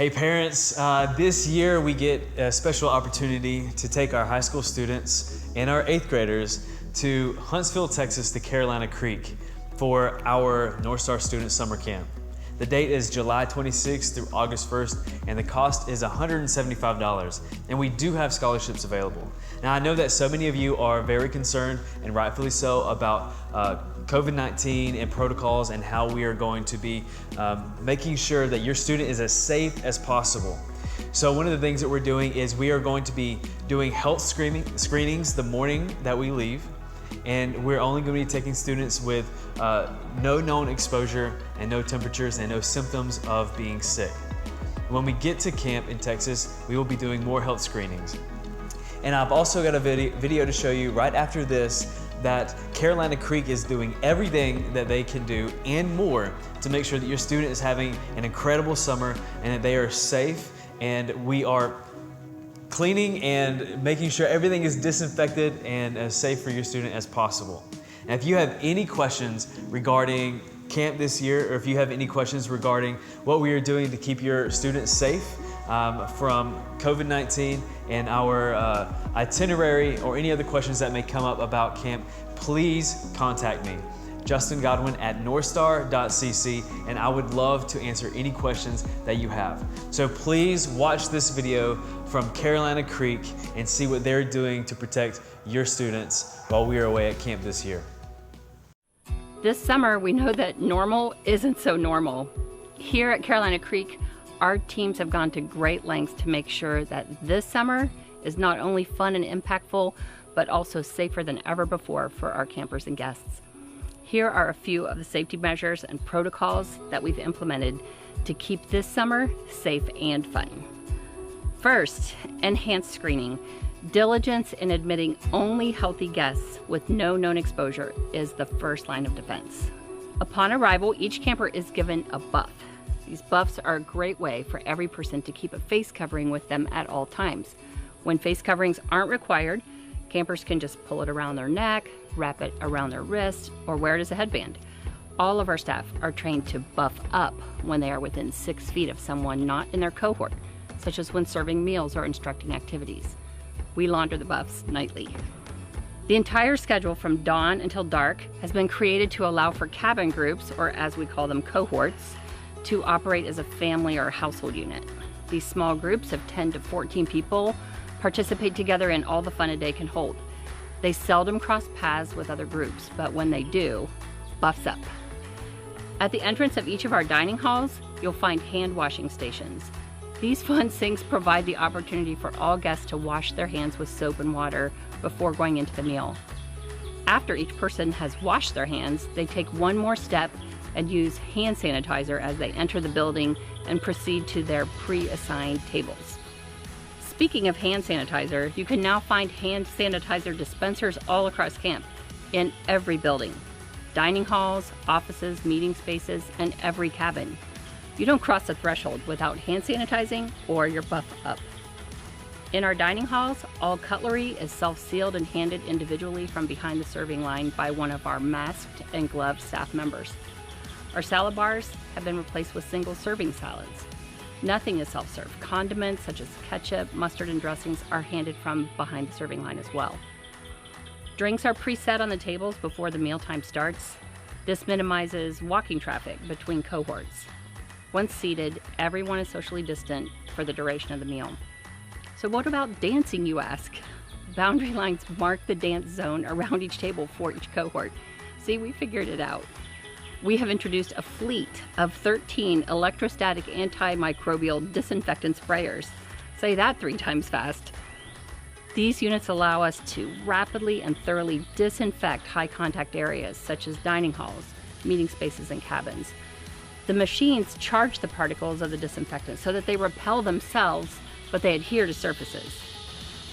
Hey parents, this year we get a special opportunity to take our high school students and our 8th graders to Huntsville, Texas to Carolina Creek for our Northstar Student Summer Camp. The date is July 26th through August 1st, and the cost is $175, and we do have scholarships available. Now I know that so many of you are very concerned, and rightfully so, about COVID-19 and protocols and how we are going to be making sure that your student is as safe as possible. So one of the things that we're doing is we are going to be doing health screenings the morning that we leave, and we're only going to be taking students with no known exposure and no temperatures and no symptoms of being sick. When we get to camp in Texas, we will be doing more health screenings. And I've also got a video to show you right after this that Carolina Creek is doing everything that they can do and more to make sure that your student is having an incredible summer and that they are safe, and we are cleaning and making sure everything is disinfected and as safe for your student as possible. And if you have any questions regarding camp this year, or if you have any questions regarding what we are doing to keep your students safe from COVID-19 and our itinerary, or any other questions that may come up about camp, please contact me, Justin Godwin at northstar.cc, and I would love to answer any questions that you have. So please watch this video from Carolina Creek and see what they're doing to protect your students while we are away at camp this year. This summer, we know that normal isn't so normal. Here at Carolina Creek, our teams have gone to great lengths to make sure that this summer is not only fun and impactful, but also safer than ever before for our campers and guests. Here are a few of the safety measures and protocols that we've implemented to keep this summer safe and fun. First, enhanced screening. Diligence in admitting only healthy guests with no known exposure is the first line of defense. Upon arrival, each camper is given a buff. These buffs are a great way for every person to keep a face covering with them at all times. When face coverings aren't required, campers can just pull it around their neck, wrap it around their wrist, or wear it as a headband. All of our staff are trained to buff up when they are within 6 feet of someone not in their cohort, such as when serving meals or instructing activities. We launder the buffs nightly. The entire schedule from dawn until dark has been created to allow for cabin groups, or as we call them, cohorts, to operate as a family or household unit. These small groups of 10 to 14 people participate together in all the fun a day can hold. They seldom cross paths with other groups, but when they do, buffs up. At the entrance of each of our dining halls, you'll find hand washing stations. These fun sinks provide the opportunity for all guests to wash their hands with soap and water before going into the meal. After each person has washed their hands, they take one more step and use hand sanitizer as they enter the building and proceed to their pre-assigned tables. Speaking of hand sanitizer, you can now find hand sanitizer dispensers all across camp, in every building, dining halls, offices, meeting spaces, and every cabin. You don't cross the threshold without hand sanitizing or your buff up. In our dining halls, all cutlery is self-sealed and handed individually from behind the serving line by one of our masked and gloved staff members. Our salad bars have been replaced with single serving salads. Nothing is self-serve. Condiments such as ketchup, mustard, and dressings are handed from behind the serving line as well. Drinks are preset on the tables before the mealtime starts. This minimizes walking traffic between cohorts. Once seated, everyone is socially distant for the duration of the meal. So what about dancing, you ask? Boundary lines mark the dance zone around each table for each cohort. See, we figured it out. We have introduced a fleet of 13 electrostatic antimicrobial disinfectant sprayers. Say that 3 times fast. These units allow us to rapidly and thoroughly disinfect high contact areas such as dining halls, meeting spaces, and cabins. The machines charge the particles of the disinfectant so that they repel themselves, but they adhere to surfaces.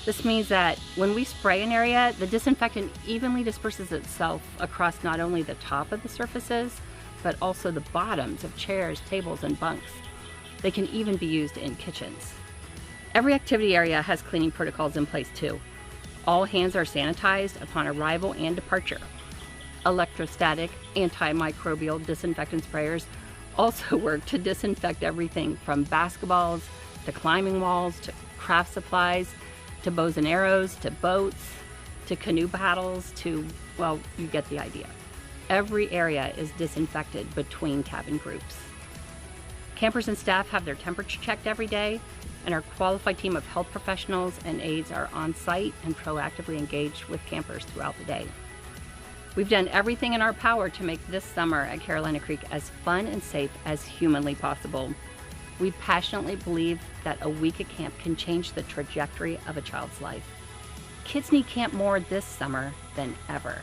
This means that when we spray an area, the disinfectant evenly disperses itself across not only the top of the surfaces, but also the bottoms of chairs, tables, and bunks. They can even be used in kitchens. Every activity area has cleaning protocols in place too. All hands are sanitized upon arrival and departure. Electrostatic antimicrobial disinfectant sprayers also work to disinfect everything from basketballs to climbing walls to craft supplies to bows and arrows to boats to canoe paddles to, well, you get the idea. Every area is disinfected between cabin groups. Campers and staff have their temperature checked every day, and our qualified team of health professionals and aides are on site and proactively engaged with campers throughout the day. We've done everything in our power to make this summer at Carolina Creek as fun and safe as humanly possible. We passionately believe that a week at camp can change the trajectory of a child's life. Kids need camp more this summer than ever.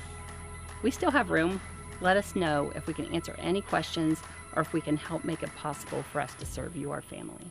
We still have room. Let us know if we can answer any questions or if we can help make it possible for us to serve you, our family.